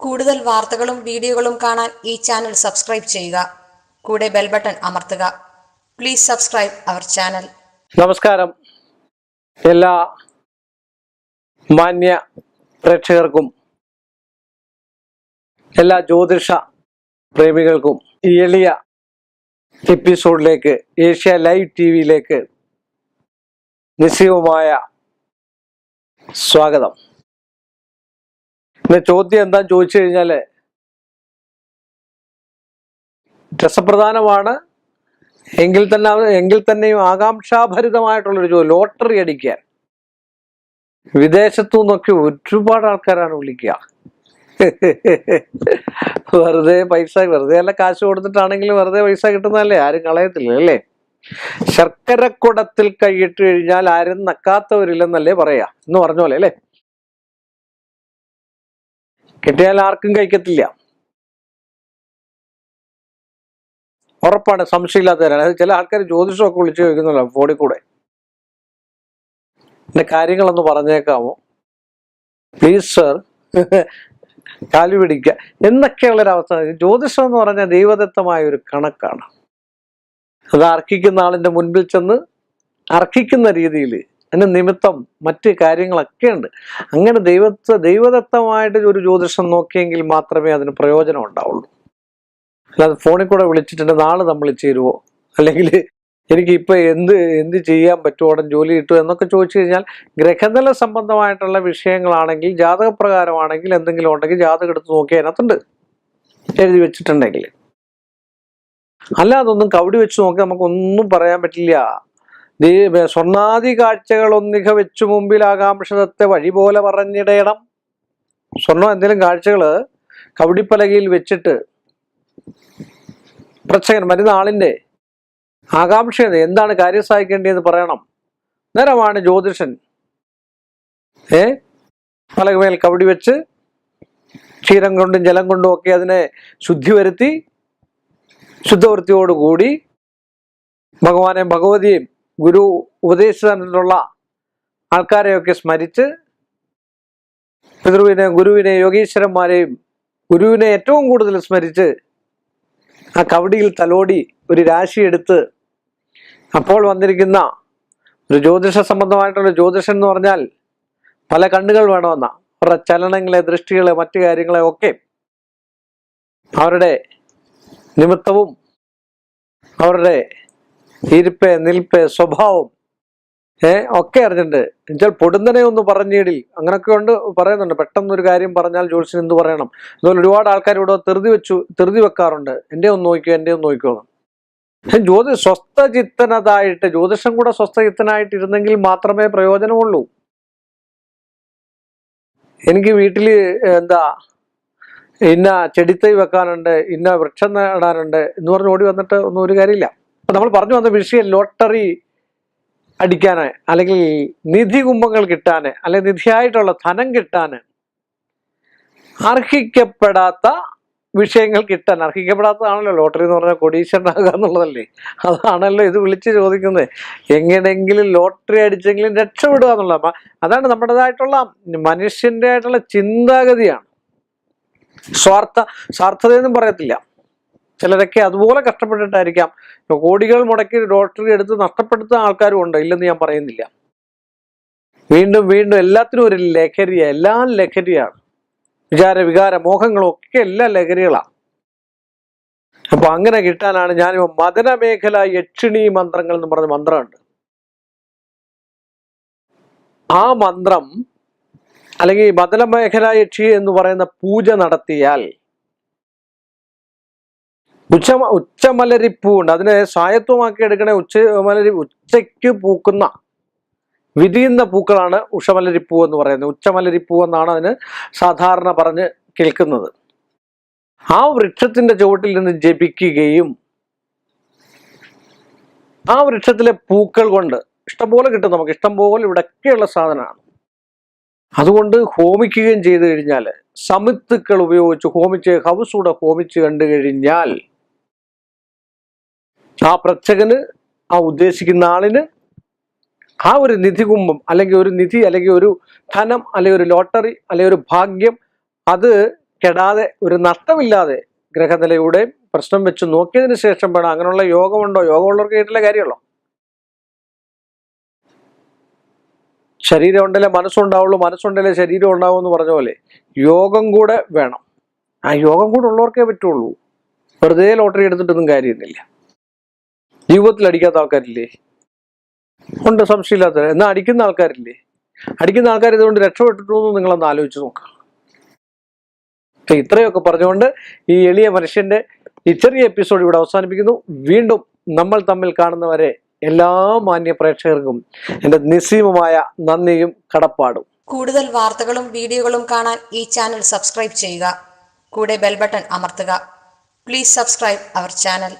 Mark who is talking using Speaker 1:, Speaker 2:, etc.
Speaker 1: കൂടുതൽ വാർത്തകളും വീഡിയോകളും കാണാൻ ഈ ചാനൽ സബ്സ്ക്രൈബ് ചെയ്യുക. കൂടെ ബെൽ ബട്ടൺ അമർത്തുക. Please subscribe our channel.
Speaker 2: നമസ്കാരം. എല്ലാ മാന്യ പ്രേക്ഷകർക്കും എല്ലാ ജ്യോതിഷ പ്രേമികൾക്കും ഈ എളിയ എപ്പിസോഡിലേക്ക്, ഏഷ്യ ലൈവ് ടിവിയിലേക്ക് നിശ്ചയമായ സ്വാഗതം. പിന്നെ ചോദ്യം എന്താ ചോദിച്ചു കഴിഞ്ഞാല്, രസപ്രധാനമാണ് എങ്കിൽ തന്നെയും ആകാംക്ഷാഭരിതമായിട്ടുള്ളൊരു ചോദ്യം. ലോട്ടറി അടിക്കാൻ വിദേശത്തു നിന്നൊക്കെ ഒരുപാട് ആൾക്കാരാണ് വിളിക്കുക. വെറുതെ അല്ല, കാശ് കൊടുത്തിട്ടാണെങ്കിലും വെറുതെ പൈസ കിട്ടുന്നതല്ലേ, ആരും കളയത്തില്ല അല്ലേ. ശർക്കരക്കുടത്തിൽ കൈയിട്ട് കഴിഞ്ഞാൽ ആരും നക്കാത്തവരില്ലെന്നല്ലേ പറയാ എന്ന് പറഞ്ഞ പോലെ അല്ലേ. കിട്ടിയാൽ ആർക്കും കഴിക്കത്തില്ല, ഉറപ്പാണ്, സംശയമില്ലാത്തവരാണ്. അത് ചില ആൾക്കാർ ജ്യോതിഷമൊക്കെ വിളിച്ചു ചോദിക്കുന്നല്ലോ ഫോണിൽ കൂടെ. എന്റെ കാര്യങ്ങളൊന്ന് പറഞ്ഞേക്കാമോ പ്ലീസ് സർ, കാലു പിടിക്കുക എന്നൊക്കെയുള്ളൊരവസ്ഥ. ജ്യോതിഷം എന്ന് പറഞ്ഞാൽ ദൈവദത്തമായ ഒരു കണക്കാണ്. അത് അർഹിക്കുന്ന ആളിന്റെ മുൻപിൽ ചെന്ന് അർഹിക്കുന്ന രീതിയിൽ അതിന് നിമിത്തം മറ്റ് കാര്യങ്ങളൊക്കെ ഉണ്ട്. അങ്ങനെ ദൈവദത്തമായിട്ട് ഒരു ജ്യോതിഷം നോക്കിയെങ്കിൽ മാത്രമേ അതിന് പ്രയോജനം ഉണ്ടാവുള്ളൂ. അല്ലാതെ ഫോണിൽ കൂടെ വിളിച്ചിട്ടുണ്ട് നാളെ നമ്മൾ ചേരുവോ, അല്ലെങ്കിൽ എനിക്ക് ഇപ്പൊ എന്ത് ചെയ്യാൻ പറ്റുമോ, ഉടൻ ജോലി കിട്ടുമോ എന്നൊക്കെ ചോദിച്ചു കഴിഞ്ഞാൽ, ഗ്രഹനില സംബന്ധമായിട്ടുള്ള വിഷയങ്ങളാണെങ്കിൽ, ജാതകപ്രകാരമാണെങ്കിൽ എന്തെങ്കിലും ഉണ്ടെങ്കിൽ ജാതകം എടുത്ത് നോക്കി അതിനകത്തുണ്ട് എഴുതി വെച്ചിട്ടുണ്ടെങ്കിൽ. അല്ലാതൊന്നും കവടി വെച്ച് നോക്കി നമുക്കൊന്നും പറയാൻ പറ്റില്ല. സ്വർണ്ണാദി കാഴ്ചകൾ ഒന്നിക വെച്ചു മുമ്പിൽ ആകാംക്ഷത്തെ വഴി പോലെ പറഞ്ഞിടയണം. സ്വർണ്ണം എന്തെങ്കിലും കാഴ്ചകള് കവടിപ്പലകയിൽ വെച്ചിട്ട് പ്രേക്ഷകൻ വരുന്ന ആളിന്റെ ആകാംക്ഷ എന്താണ് കാര്യം സാധിക്കേണ്ടതെന്ന് പറയണം. നേരമാണ് ജ്യോതിഷൻ പലകമേൽ കവടി വെച്ച് ക്ഷീരം കൊണ്ടും ജലം കൊണ്ടും ഒക്കെ അതിനെ ശുദ്ധി വരുത്തി, ശുദ്ധവൃത്തിയോടുകൂടി ഭഗവാനെയും ഭഗവതിയെയും ഗുരു ഉപദേശിച്ചിട്ടുള്ള ആൾക്കാരെയൊക്കെ സ്മരിച്ച്, ഗുരുവിനെ യോഗീശ്വരന്മാരെയും ഗുരുവിനെ ഏറ്റവും കൂടുതൽ സ്മരിച്ച് ആ കവടിയിൽ തലോടി ഒരു രാശി എടുത്ത്, അപ്പോൾ വന്നിരിക്കുന്ന ഒരു ജ്യോതിഷ സംബന്ധമായിട്ടുള്ള ജ്യോതിഷൻ എന്ന് പറഞ്ഞാൽ പല കണ്ണുകൾ വേണമെന്ന, അവരുടെ ചലനങ്ങളെ, ദൃഷ്ടികളെ, മറ്റു കാര്യങ്ങളെ ഒക്കെ അവരുടെ നിമിത്തവും അവരുടെ ഇരിപ്പ്, നിൽപ്പ്, സ്വഭാവം ഒക്കെ അറിഞ്ഞിട്ടുണ്ട്. എന്നുവെച്ചാൽ പൊടുന്നനെ ഒന്ന് പറഞ്ഞിടിൽ അങ്ങനൊക്കെ ഉണ്ട്, പറയുന്നുണ്ട്. പെട്ടെന്നൊരു കാര്യം പറഞ്ഞാൽ ജ്യോതിഷൻ എന്ത് പറയണം. അതുപോലെ ഒരുപാട് ആൾക്കാർ ഇവിടെ ധൃതി വെക്കാറുണ്ട്, എന്റെ ഒന്ന് നോക്കിക്കോ. സ്വസ്ഥചിത്തനതായിട്ട്, ജ്യോതിഷം കൂടെ സ്വസ്ഥചിത്തനായിട്ട് ഇരുന്നെങ്കിൽ മാത്രമേ പ്രയോജനമുള്ളൂ. എനിക്ക് വീട്ടില് ഇന്ന ചെടിത്തൈ വെക്കാനുണ്ട്, ഇന്ന വൃക്ഷം നടാനുണ്ട് എന്ന് പറഞ്ഞ് ഓടി വന്നിട്ട് ഒന്നും ഒരു കാര്യമില്ല. അപ്പൊ നമ്മൾ പറഞ്ഞു വന്ന വിഷയം ലോട്ടറി അടിക്കാന്, അല്ലെങ്കിൽ നിധി കുംഭങ്ങൾ കിട്ടാന്, അല്ലെങ്കിൽ നിധിയായിട്ടുള്ള ധനം കിട്ടാന്, അർഹിക്കപ്പെടാത്ത വിഷയങ്ങൾ കിട്ടാൻ. അർഹിക്കപ്പെടാത്തതാണല്ലോ ലോട്ടറി എന്ന് പറഞ്ഞാൽ കോടീശ്വരനാകുക എന്നുള്ളതല്ലേ. അതാണല്ലോ ഇത് വിളിച്ച് ചോദിക്കുന്നത്. എങ്ങനെയെങ്കിലും ലോട്ടറി അടിച്ചെങ്കിലും രക്ഷപ്പെടുക എന്നുള്ള, അതാണ് നമ്മുടേതായിട്ടുള്ള മനുഷ്യന്റെ ആയിട്ടുള്ള ചിന്താഗതിയാണ്. സ്വാർത്ഥതയൊന്നും പറയത്തില്ല. ചിലരൊക്കെ അതുപോലെ കഷ്ടപ്പെട്ടിട്ടായിരിക്കാം കോടികൾ മുടക്കി ലോട്ടറി എടുത്ത് നഷ്ടപ്പെടുത്തുന്ന ആൾക്കാരും ഉണ്ട്, ഇല്ലെന്ന് ഞാൻ പറയുന്നില്ല. വീണ്ടും എല്ലാത്തിനും ഒരു ലഹരിയാണ്, എല്ലാം ലഹരിയാണ്. വികാര മോഹങ്ങളും ഒക്കെ എല്ലാം ലഹരികളാണ്. അപ്പൊ അങ്ങനെ കിട്ടാനാണ് ഞാനിപ്പോ മദനമേഖല യക്ഷിണി മന്ത്രങ്ങൾ എന്ന് പറഞ്ഞ മന്ത്രമുണ്ട്. ആ മന്ത്രം, അല്ലെങ്കിൽ മദനമേഖല യക്ഷി എന്ന് പറയുന്ന പൂജ നടത്തിയാൽ, ഉച്ചമലരിപ്പൂ ഉണ്ട്, അതിനെ സ്വായത്തമാക്കി എടുക്കണേ. ഉച്ചയ്ക്ക് പൂക്കുന്ന വിരിയുന്ന പൂക്കളാണ് ഉഷമലരിപ്പൂ എന്ന് പറയുന്നത്. ഉച്ചമലരിപ്പൂ എന്നാണ് അതിന് സാധാരണ പറഞ്ഞ് കേൾക്കുന്നത്. ആ വൃക്ഷത്തിന്റെ ചുവട്ടിൽ നിന്ന് ജപിക്കുകയും ആ വൃക്ഷത്തിലെ പൂക്കൾ കൊണ്ട് ഇഷ്ടംപോലെ കിട്ടും. നമുക്ക് ഇഷ്ടംപോലെ ഇവിടെയൊക്കെയുള്ള സാധനമാണ്. അതുകൊണ്ട് ഹോമിക്കുകയും ചെയ്തു കഴിഞ്ഞാൽ, സമിത്തുക്കൾ ഉപയോഗിച്ച് ഹൗസൂടെ ഹോമിച്ച് കണ്ടു കഴിഞ്ഞാൽ, ആ പ്രേക്ഷകന്, ആ ഉദ്ദേശിക്കുന്ന ആളിന് ആ ഒരു നിധി കുംഭം, അല്ലെങ്കിൽ ഒരു നിധി, അല്ലെങ്കിൽ ഒരു ധനം, അല്ലെങ്കിൽ ഒരു ലോട്ടറി, അല്ലെങ്കിൽ ഒരു ഭാഗ്യം, അത് കെടാതെ ഒരു നഷ്ടമില്ലാതെ ഗ്രഹനിലയുടെ പ്രശ്നം വെച്ച് നോക്കിയതിന് ശേഷം വേണം. അങ്ങനെയുള്ള യോഗമുണ്ടോ? യോഗമുള്ളവർക്ക് കേട്ടില്ല കാര്യമുള്ളൂ. ശരീരം ഉണ്ടല്ലേ മനസ്സുണ്ടാവുള്ളൂ, മനസ്സുണ്ടല്ലേ ശരീരം ഉണ്ടാവും എന്ന് പറഞ്ഞ പോലെ യോഗം കൂടെ വേണം. ആ യോഗം കൂടെ ഉള്ളവർക്കേ പറ്റുള്ളൂ. വെറുതെ ലോട്ടറി എടുത്തിട്ടൊന്നും കാര്യമൊന്നുമില്ല. ജീവിതത്തിൽ അടിക്കാത്ത ആൾക്കാരില്ലേ? ഉണ്ട്, സംശയമില്ലാത്ത. എന്നാൽ അടിക്കുന്ന ആൾക്കാരില്ലേ? അടിക്കുന്ന ആൾക്കാർ ഇതുകൊണ്ട് രക്ഷപ്പെട്ടിട്ടു നിങ്ങളൊന്ന് ആലോചിച്ച് നോക്കാം. ഇത്രയൊക്കെ പറഞ്ഞുകൊണ്ട് ഈ എളിയ മനുഷ്യന്റെ ഈ ചെറിയ എപ്പിസോഡ് ഇവിടെ അവസാനിപ്പിക്കുന്നു. വീണ്ടും നമ്മൾ തമ്മിൽ കാണുന്നവരെ എല്ലാ മാന്യ പ്രേക്ഷകർക്കും എൻ്റെ നിസ്സീമമായ നന്ദിയും കടപ്പാടും.
Speaker 1: കൂടുതൽ വാർത്തകളും വീഡിയോകളും കാണാൻ ഈ ചാനൽ സബ്സ്ക്രൈബ് ചെയ്യുക. കൂടെ ബെൽ ബട്ടൺ അമർത്തുക. Please subscribe our channel.